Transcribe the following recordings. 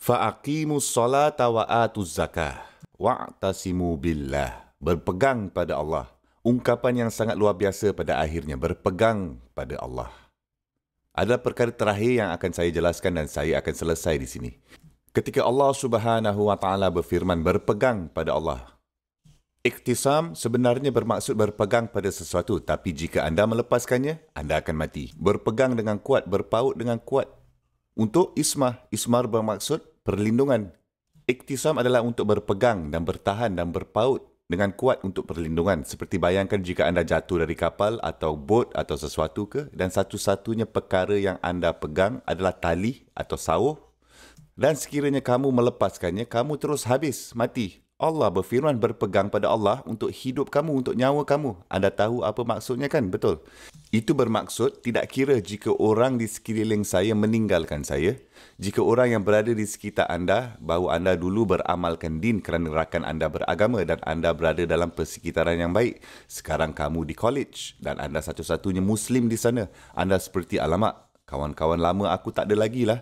Fa'aqimus salata wa atuz zakah wa'tasimu billah. Berpegang pada Allah. Ungkapan yang sangat luar biasa pada akhirnya, berpegang pada Allah. Adalah perkara terakhir yang akan saya jelaskan dan saya akan selesai di sini. Ketika Allah Subhanahu wa taala berfirman berpegang pada Allah. Iktisam sebenarnya bermaksud berpegang pada sesuatu, tapi jika anda melepaskannya, anda akan mati. Berpegang dengan kuat, berpaut dengan kuat. Untuk ismah, ismar bermaksud perlindungan. Iktisam adalah untuk berpegang dan bertahan dan berpaut dengan kuat untuk perlindungan. Seperti bayangkan jika anda jatuh dari kapal atau bot atau sesuatu ke, dan satu-satunya perkara yang anda pegang adalah tali atau sauh, dan sekiranya kamu melepaskannya, kamu terus habis, mati. Allah berfirman berpegang pada Allah untuk hidup kamu, untuk nyawa kamu. Anda tahu apa maksudnya kan? Betul. Itu bermaksud tidak kira jika orang di sekeliling saya meninggalkan saya, jika orang yang berada di sekitar anda, bahawa anda dulu beramalkan din kerana rakan anda beragama dan anda berada dalam persekitaran yang baik. Sekarang kamu di college dan anda satu-satunya Muslim di sana. Anda seperti, alamak, kawan-kawan lama aku tak ada lagi lah.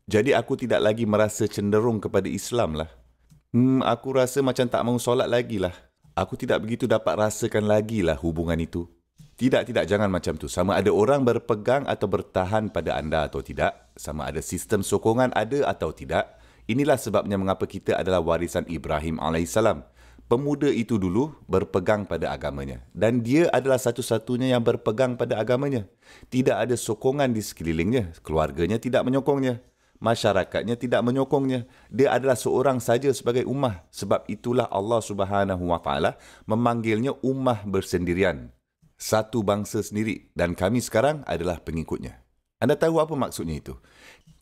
Jadi aku tidak lagi merasa cenderung kepada Islam lah. Aku rasa macam tak mahu solat lagi lah. Aku tidak begitu dapat rasakan lagi lah hubungan itu. Tidak, jangan macam tu. Sama ada orang berpegang atau bertahan pada anda atau tidak. Sama ada sistem sokongan ada atau tidak. Inilah sebabnya mengapa kita adalah warisan Ibrahim AS. Pemuda itu dulu berpegang pada agamanya. Dan dia adalah satu-satunya yang berpegang pada agamanya. Tidak ada sokongan di sekelilingnya. Keluarganya tidak menyokongnya. Masyarakatnya tidak menyokongnya. Dia adalah seorang saja sebagai ummah. Sebab itulah Allah Subhanahu wa taala memanggilnya ummah bersendirian. Satu bangsa sendiri. Dan kami sekarang adalah pengikutnya. Anda tahu apa maksudnya itu?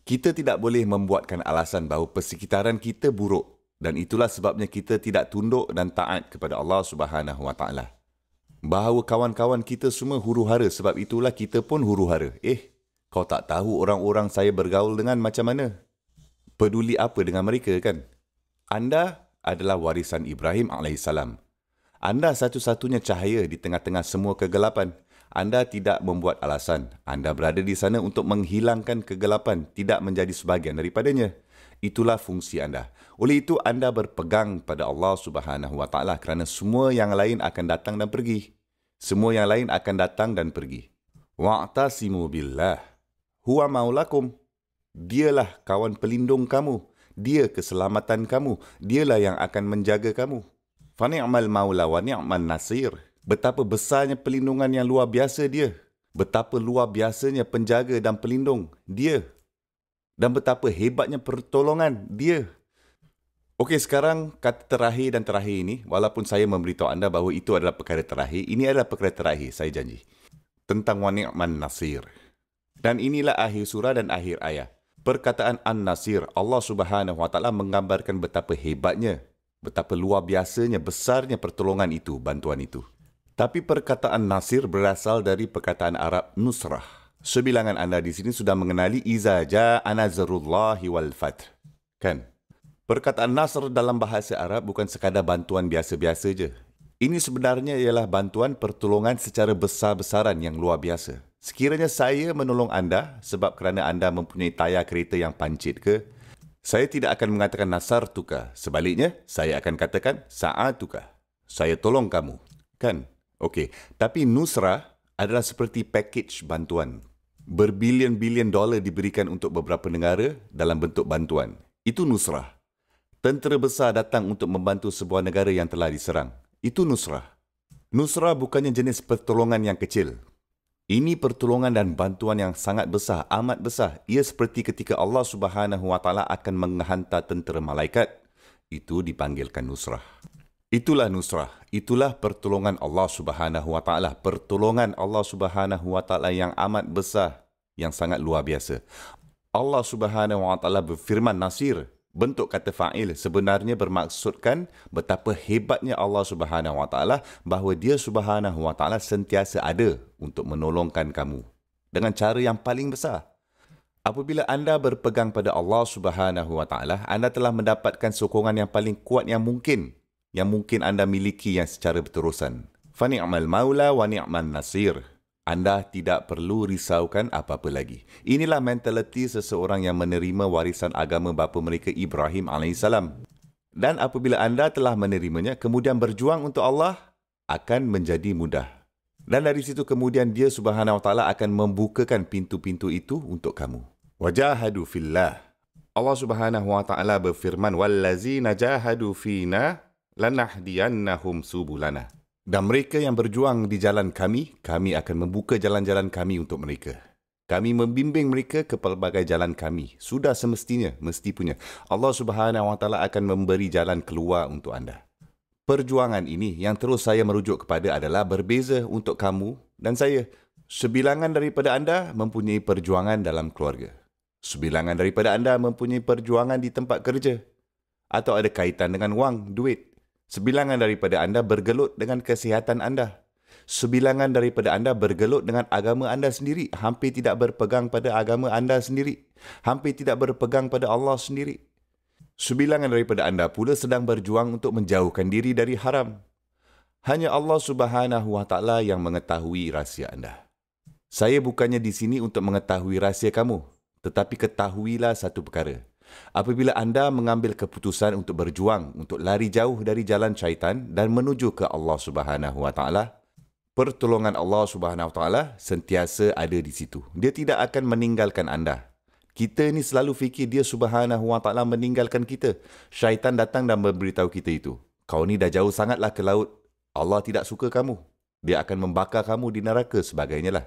Kita tidak boleh membuatkan alasan bahawa persekitaran kita buruk. Dan itulah sebabnya kita tidak tunduk dan taat kepada Allah Subhanahu wa taala. Bahawa kawan-kawan kita semua huru-hara. Sebab itulah kita pun huru-hara. Kau tak tahu orang-orang saya bergaul dengan macam mana? Peduli apa dengan mereka kan? Anda adalah warisan Ibrahim AS. Anda satu-satunya cahaya di tengah-tengah semua kegelapan. Anda tidak membuat alasan. Anda berada di sana untuk menghilangkan kegelapan, tidak menjadi sebahagian daripadanya. Itulah fungsi anda. Oleh itu anda berpegang pada Allah Subhanahu wa taala kerana semua yang lain akan datang dan pergi. Semua yang lain akan datang dan pergi. Wa'tasimu billah. Huwa maulakum. Dialah kawan pelindung kamu. Dia keselamatan kamu. Dialah yang akan menjaga kamu. Fa ni'mal maula wa ni'man nasir. Betapa besarnya pelindungan yang luar biasa dia. Betapa luar biasanya penjaga dan pelindung dia. Dan betapa hebatnya pertolongan dia. Okey, sekarang kata terakhir dan terakhir ini, walaupun saya memberitahu anda bahawa itu adalah perkara terakhir, ini adalah perkara terakhir, saya janji. Tentang wa ni'man nasir. Dan inilah akhir surah dan akhir ayat. Perkataan An-Nasir, Allah Subhanahu wa taala menggambarkan betapa hebatnya, betapa luar biasanya, besarnya pertolongan itu, bantuan itu. Tapi perkataan Nasir berasal dari perkataan Arab Nusrah. Sebilangan anda di sini sudah mengenali iza ja'a nasrullahi wal fath. Kan? Perkataan Nasr dalam bahasa Arab bukan sekadar bantuan biasa-biasa je. Ini sebenarnya ialah bantuan pertolongan secara besar-besaran yang luar biasa. Sekiranya saya menolong anda sebab kerana anda mempunyai tayar kereta yang pancit ke, saya tidak akan mengatakan nasar tuka. Sebaliknya, saya akan katakan sa'atuka. Saya tolong kamu. Kan? Okey. Tapi nusrah adalah seperti package bantuan. Berbilion-bilion dolar diberikan untuk beberapa negara dalam bentuk bantuan. Itu nusrah. Tentera besar datang untuk membantu sebuah negara yang telah diserang. Itu nusrah. Nusrah bukannya jenis pertolongan yang kecil. Ini pertolongan dan bantuan yang sangat besar, amat besar. Ia seperti ketika Allah Subhanahu wa taala akan menghantar tentera malaikat. Itu dipanggilkan nusrah. Itulah nusrah. Itulah pertolongan Allah Subhanahu wa taala. Pertolongan Allah Subhanahu wa taala yang amat besar, yang sangat luar biasa. Allah Subhanahu wa taala berfirman Nasir. Bentuk kata fa'il sebenarnya bermaksudkan betapa hebatnya Allah Subhanahu wa taala, bahawa dia Subhanahu wa taala sentiasa ada untuk menolongkan kamu dengan cara yang paling besar. Apabila anda berpegang pada Allah Subhanahu wa taala, anda telah mendapatkan sokongan yang paling kuat yang mungkin anda miliki yang secara berterusan. Fa ni'mal maula wa ni'man nasir. Anda tidak perlu risaukan apa-apa lagi. Inilah mentaliti seseorang yang menerima warisan agama bapa mereka Ibrahim AS. Dan apabila anda telah menerimanya, kemudian berjuang untuk Allah, akan menjadi mudah. Dan dari situ kemudian dia Subhanahu Wa Taala akan membukakan pintu-pintu itu untuk kamu. Wajahadu fillah. Allah Subhanahu Wa Taala berfirman, wallazina jahadu fina lanahdiyannahum subulana. Dan mereka yang berjuang di jalan kami, kami akan membuka jalan-jalan kami untuk mereka. Kami membimbing mereka ke pelbagai jalan kami. Sudah semestinya, mesti punya. Allah Subhanahu Wa Taala akan memberi jalan keluar untuk anda. Perjuangan ini yang terus saya merujuk kepada adalah berbeza untuk kamu dan saya. Sebilangan daripada anda mempunyai perjuangan dalam keluarga. Sebilangan daripada anda mempunyai perjuangan di tempat kerja. Atau ada kaitan dengan wang, duit. Sebilangan daripada anda bergelut dengan kesihatan anda. Sebilangan daripada anda bergelut dengan agama anda sendiri. Hampir tidak berpegang pada agama anda sendiri. Hampir tidak berpegang pada Allah sendiri. Sebilangan daripada anda pula sedang berjuang untuk menjauhkan diri dari haram. Hanya Allah Subhanahu Wa Taala yang mengetahui rahsia anda. Saya bukannya di sini untuk mengetahui rahsia kamu. Tetapi ketahuilah satu perkara. Apabila anda mengambil keputusan untuk berjuang, untuk lari jauh dari jalan syaitan dan menuju ke Allah Subhanahu Wa Taala, pertolongan Allah Subhanahu Wa Taala sentiasa ada di situ. Dia tidak akan meninggalkan anda. Kita ni selalu fikir dia Subhanahu Wa Taala meninggalkan kita. Syaitan datang dan memberitahu kita itu. Kau ni dah jauh sangatlah ke laut. Allah tidak suka kamu. Dia akan membakar kamu di neraka sebagainya lah.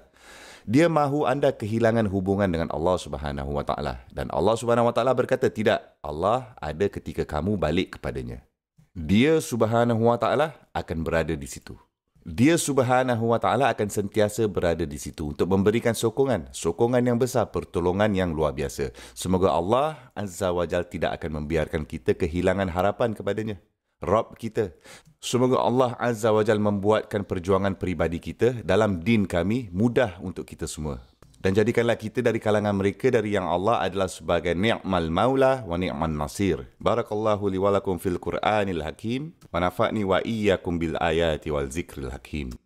Dia mahu anda kehilangan hubungan dengan Allah Subhanahu Wa Taala. Dan Allah Subhanahu Wa Taala berkata, tidak. Allah ada ketika kamu balik kepadanya. Dia Subhanahu Wa Taala akan berada di situ. Dia Subhanahu Wa Taala akan sentiasa berada di situ untuk memberikan sokongan. Sokongan yang besar, pertolongan yang luar biasa. Semoga Allah Azza wa Jal tidak akan membiarkan kita kehilangan harapan kepadanya. Rabb kita. Semoga Allah Azza wa Jal membuatkan perjuangan peribadi kita dalam din kami mudah untuk kita semua. Dan jadikanlah kita dari kalangan mereka dari yang Allah adalah sebagai ni'mal maula wa ni'man nasir. Barakallahu li wa lakum fil Qur'anil hakim. Wa nafa'ni wa iyyakum bil ayati wal zikril hakim.